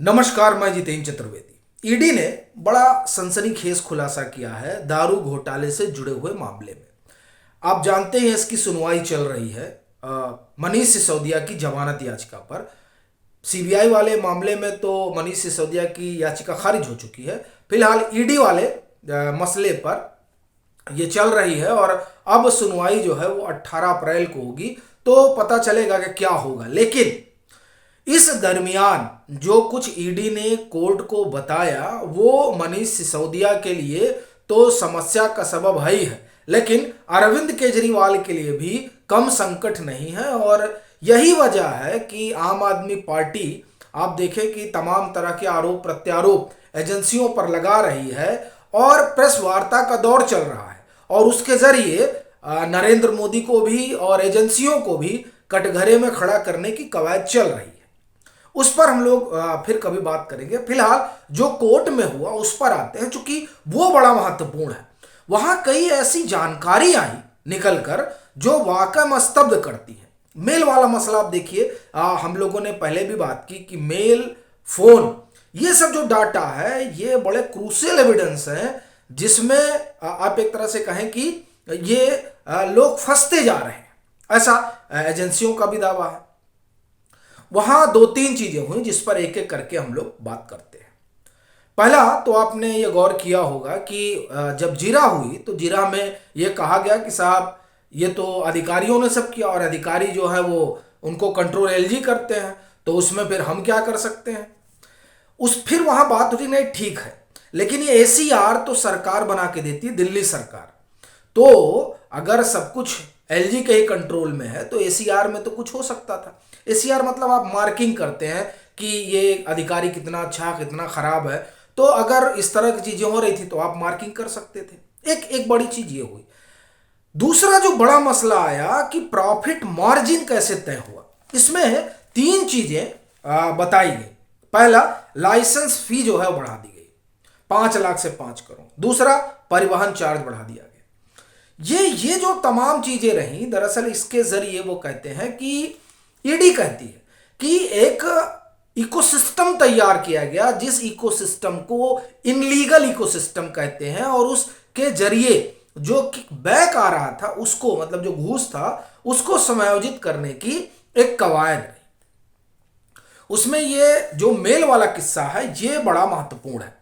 नमस्कार, मैं जितेंद्र चतुर्वेदी। ईडी ने बड़ा सनसनीखेज खुलासा किया है दारू घोटाले से जुड़े हुए मामले में। आप जानते हैं इसकी सुनवाई चल रही है मनीष सिसोदिया की जमानत याचिका पर। सीबीआई वाले मामले में तो मनीष सिसोदिया की याचिका खारिज हो चुकी है। फिलहाल ईडी वाले मसले पर ये चल रही है और अब सुनवाई जो है वो 18 अप्रैल को होगी, तो पता चलेगा कि क्या होगा। लेकिन इस दरमियान जो कुछ ईडी ने कोर्ट को बताया वो मनीष सिसोदिया के लिए तो समस्या का सबब है ही है, लेकिन अरविंद केजरीवाल के लिए भी कम संकट नहीं है। और यही वजह है कि आम आदमी पार्टी आप देखें कि तमाम तरह के आरोप प्रत्यारोप एजेंसियों पर लगा रही है और प्रेस वार्ता का दौर चल रहा है और उसके जरिए नरेंद्र मोदी को भी और एजेंसियों को भी कटघरे में खड़ा करने की कवायद चल रही है। उस पर हम लोग फिर कभी बात करेंगे। फिलहाल जो कोर्ट में हुआ उस पर आते हैं, चूंकि वो बड़ा महत्वपूर्ण है। वहां कई ऐसी जानकारी आई निकलकर जो वाकई में स्तब्ध करती है। मेल वाला मसला आप देखिए, हम लोगों ने पहले भी बात की कि मेल, फोन, ये सब जो डाटा है ये बड़े क्रूशियल एविडेंस है जिसमें आप एक तरह से कहें कि ये लोग फंसते जा रहे हैं, ऐसा एजेंसियों का भी दावा है। वहां दो तीन चीजें हुई जिस पर एक एक करके हम लोग बात करते हैं। पहला तो आपने ये गौर किया होगा कि जब जीरा हुई तो जीरा में ये कहा गया कि साहब ये तो अधिकारियों ने सब किया और अधिकारी जो है वो उनको कंट्रोल एलजी करते हैं, तो उसमें फिर हम क्या कर सकते हैं। उस फिर वहां बात होती नहीं, ठीक है, लेकिन ये एसीआर तो सरकार बना के देती है, दिल्ली सरकार। तो अगर सब कुछ एलजी के ही कंट्रोल में है तो एसीआर में तो कुछ हो सकता था। एसीआर मतलब आप मार्किंग करते हैं कि ये अधिकारी कितना अच्छा कितना खराब है, तो अगर इस तरह की चीजें हो रही थी तो आप मार्किंग कर सकते थे। एक बड़ी चीज ये हुई। दूसरा जो बड़ा मसला आया कि प्रॉफिट मार्जिन कैसे तय हुआ। इसमें तीन चीजें बताई गई। पहला, लाइसेंस फी जो है वो बढ़ा दी गई 5 लाख से 5 करोड़। दूसरा, परिवहन चार्ज बढ़ा दिया गया। ये जो तमाम चीजें रहीं, दरअसल इसके जरिए वो कहते हैं कि ईडी कहती है कि एक इकोसिस्टम तैयार किया गया जिस इकोसिस्टम को इनलीगल इकोसिस्टम कहते हैं, और उसके जरिए जो बैक आ रहा था उसको, मतलब जो घूस था उसको समायोजित करने की एक कवायद रही। उसमें ये जो मेल वाला किस्सा है ये बड़ा महत्वपूर्ण है।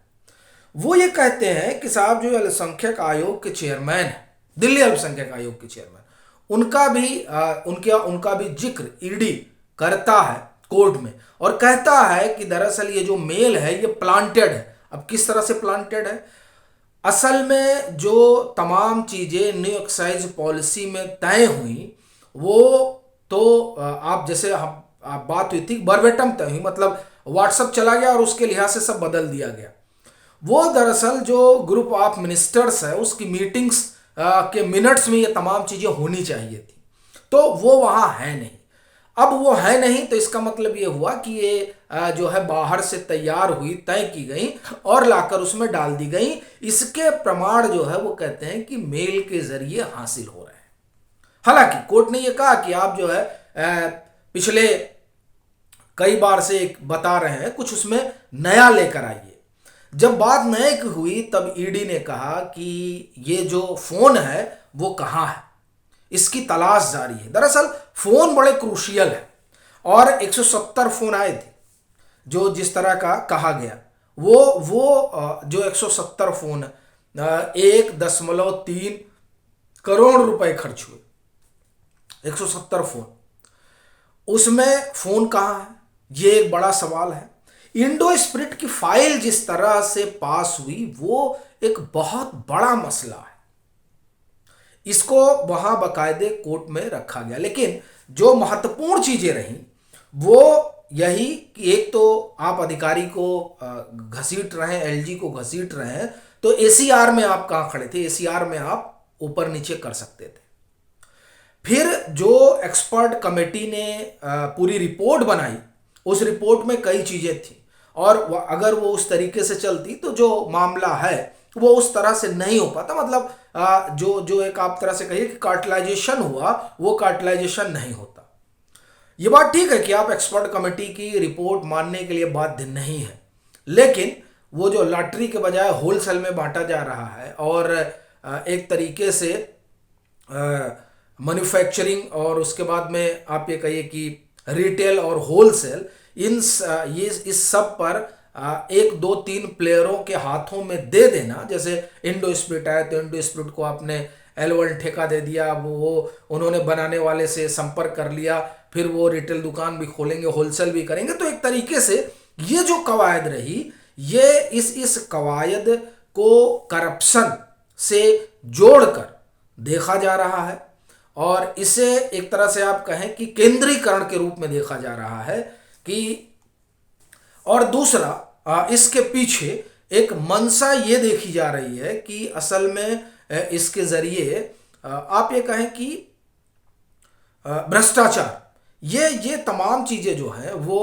वो ये कहते हैं कि साहब जो अल्पसंख्यक आयोग के चेयरमैन है, दिल्ली अल्पसंख्यक आयोग के चेयरमैन, उनका भी जिक्र ईडी करता है कोर्ट में और कहता है कि दरअसल ये जो मेल है ये प्लांटेड है। अब किस तरह से प्लांटेड है? असल में जो तमाम चीजें न्यू एक्साइज पॉलिसी में तय हुई वो तो आप जैसे आप बात हुई थी बरबेटम तय हुई, मतलब व्हाट्सएप चला गया और उसके लिहाज से सब बदल दिया गया। वो दरअसल जो ग्रुप ऑफ मिनिस्टर्स है उसकी मीटिंग्स के मिनट्स में ये तमाम चीजें होनी चाहिए थी, तो वो वहां है नहीं। अब वो है नहीं तो इसका मतलब ये हुआ कि ये जो है बाहर से तैयार हुई, तय की गई और लाकर उसमें डाल दी गई। इसके प्रमाण जो है वो कहते हैं कि मेल के जरिए हासिल हो रहे हैं। हालांकि कोर्ट ने ये कहा कि आप जो है पिछले कई बार से एक बता रहे हैं, कुछ उसमें नया लेकर आइए। जब बात नए की हुई तब ईडी ने कहा कि ये जो फोन है वो कहाँ है, इसकी तलाश जारी है। दरअसल फोन बड़े क्रूशियल है और 170 फोन आए थे जो जिस तरह का कहा गया। वो जो 170 फोन 1.3 करोड़ रुपए खर्च हुए। 170 फोन, उसमें फोन कहाँ है ये एक बड़ा सवाल है। इंडो स्पिरिट की फाइल जिस तरह से पास हुई वो एक बहुत बड़ा मसला है। इसको वहां बकायदे कोर्ट में रखा गया, लेकिन जो महत्वपूर्ण चीजें रहीं वो यही कि एक तो आप अधिकारी को घसीट रहे हैं, एलजी को घसीट रहे हैं, तो एसीआर में आप कहां खड़े थे? एसीआर में आप ऊपर नीचे कर सकते थे। फिर जो एक्सपर्ट कमेटी ने पूरी रिपोर्ट बनाई उस रिपोर्ट में कई चीजें थी और अगर वो उस तरीके से चलती तो जो मामला है वो उस तरह से नहीं हो पाता। मतलब जो एक आप तरह से कहिए कि कार्टलाइजेशन हुआ वो कार्टलाइजेशन नहीं होता। ये बात ठीक है कि आप एक्सपर्ट कमेटी की रिपोर्ट मानने के लिए बाध्य नहीं है, लेकिन वो जो लॉटरी के बजाय होलसेल में बांटा जा रहा है और एक तरीके से मैन्युफैक्चरिंग और उसके बाद में आप ये कहिए कि रिटेल और होलसेल, ये इस सब पर एक दो तीन प्लेयरों के हाथों में दे देना, जैसे इंडो स्प्रिट आया तो इंडो स्प्रिट को आपने L1 ठेका दे दिया, वो उन्होंने बनाने वाले से संपर्क कर लिया, फिर वो रिटेल दुकान भी खोलेंगे, होलसेल भी करेंगे। तो एक तरीके से ये जो कवायद रही, ये इस कवायद को करप्शन से जोड़कर देखा जा रहा है और इसे एक तरह से आप कहें कि केंद्रीकरण के रूप में देखा जा रहा है कि, और दूसरा इसके पीछे एक मंशा ये देखी जा रही है कि असल में इसके जरिए आप ये कहें कि भ्रष्टाचार, ये तमाम चीजें जो हैं वो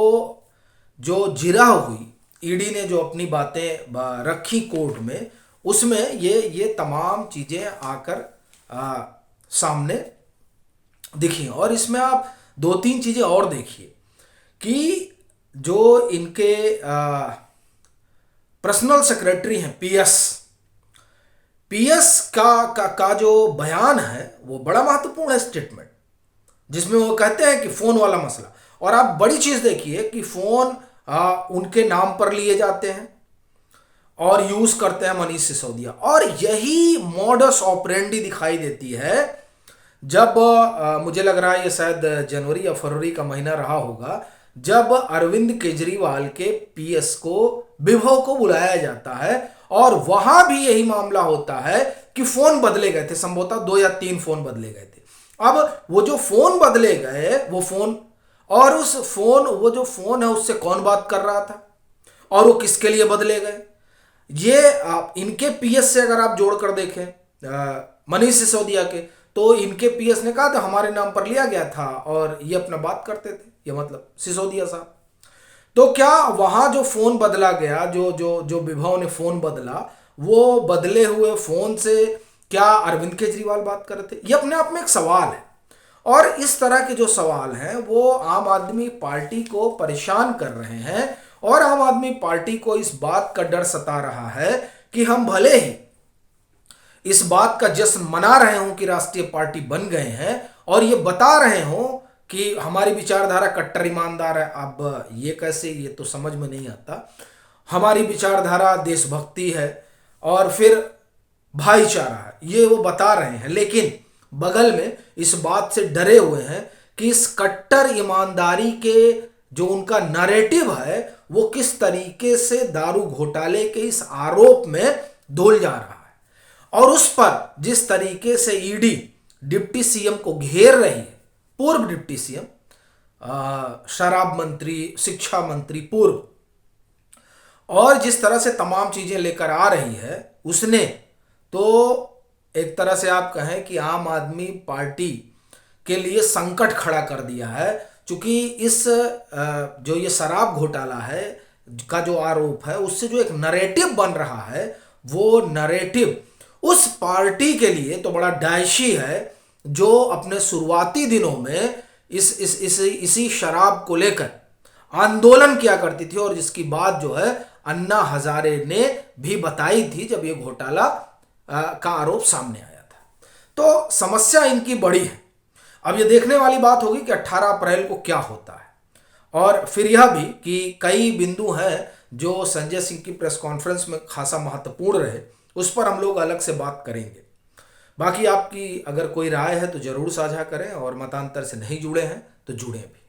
जो जिरा हुई, ईडी ने जो अपनी बातें रखी कोर्ट में, उसमें ये तमाम चीजें आकर सामने दिखी। और इसमें आप दो तीन चीजें और देखिए कि जो इनके पर्सनल सेक्रेटरी हैं पीएस का जो बयान है वो बड़ा महत्वपूर्ण है स्टेटमेंट, जिसमें वो कहते हैं कि फोन वाला मसला, और आप बड़ी चीज देखिए कि फोन उनके नाम पर लिए जाते हैं और यूज करते हैं मनीष सिसोदिया। और यही मॉडस ऑपरेंडी दिखाई देती है जब मुझे लग रहा है ये शायद जनवरी या फरवरी का महीना रहा होगा, जब अरविंद केजरीवाल के पीएस को विभव को बुलाया जाता है और वहां भी यही मामला होता है कि फोन बदले गए थे, संभवतः 2 या 3 फोन बदले गए थे। अब वो जो फोन बदले गए, वो फोन और वो जो फोन है उससे कौन बात कर रहा था और वो किसके लिए बदले गए, ये आप इनके पीएस से अगर आप जोड़कर देखें मनीष सिसोदिया के, तो इनके पीएस ने कहा था हमारे नाम पर लिया गया था और ये अपना बात करते थे, ये मतलब सिसोदिया साहब। तो क्या वहां जो फोन बदला गया, जो विभव ने फोन बदला, वो बदले हुए फोन से क्या अरविंद केजरीवाल बात कर रहे थे? ये अपने आप में एक सवाल है और इस तरह के जो सवाल हैं वो आम आदमी पार्टी को परेशान कर रहे हैं और आम आदमी पार्टी को इस बात का डर सता रहा है कि हम भले ही इस बात का जश्न मना रहे हों कि राष्ट्रीय पार्टी बन गए हैं और ये बता रहे हों कि हमारी विचारधारा कट्टर ईमानदार है। अब ये कैसे, ये तो समझ में नहीं आता। हमारी विचारधारा देशभक्ति है और फिर भाईचारा है, ये वो बता रहे हैं, लेकिन बगल में इस बात से डरे हुए हैं कि इस कट्टर ईमानदारी के जो उनका नैरेटिव है वो किस तरीके से दारू घोटाले के इस आरोप में धुल जा रहा है और उस पर जिस तरीके से ईडी डिप्टी सीएम को घेर रही है, पूर्व डिप्टी सीएम, शराब मंत्री, शिक्षा मंत्री पूर्व, और जिस तरह से तमाम चीजें लेकर आ रही है उसने, तो एक तरह से आप कहें कि आम आदमी पार्टी के लिए संकट खड़ा कर दिया है। क्योंकि इस जो ये शराब घोटाला है का जो आरोप है उससे जो एक नैरेटिव बन रहा है, वो नैरेटिव उस पार्टी के लिए तो बड़ा डायशी है जो अपने शुरुआती दिनों में इसी शराब को लेकर आंदोलन किया करती थी और जिसकी बात जो है अन्ना हजारे ने भी बताई थी जब ये घोटाला का आरोप सामने आया था। तो समस्या इनकी बड़ी है। अब ये देखने वाली बात होगी कि 18 अप्रैल को क्या होता है, और फिर यह भी कि कई बिंदु हैं जो संजय सिंह की प्रेस कॉन्फ्रेंस में खासा महत्वपूर्ण रहे, उस पर हम लोग अलग से बात करेंगे। बाकी आपकी अगर कोई राय है तो जरूर साझा करें और मतांतर से नहीं जुड़े हैं तो जुड़ें भी।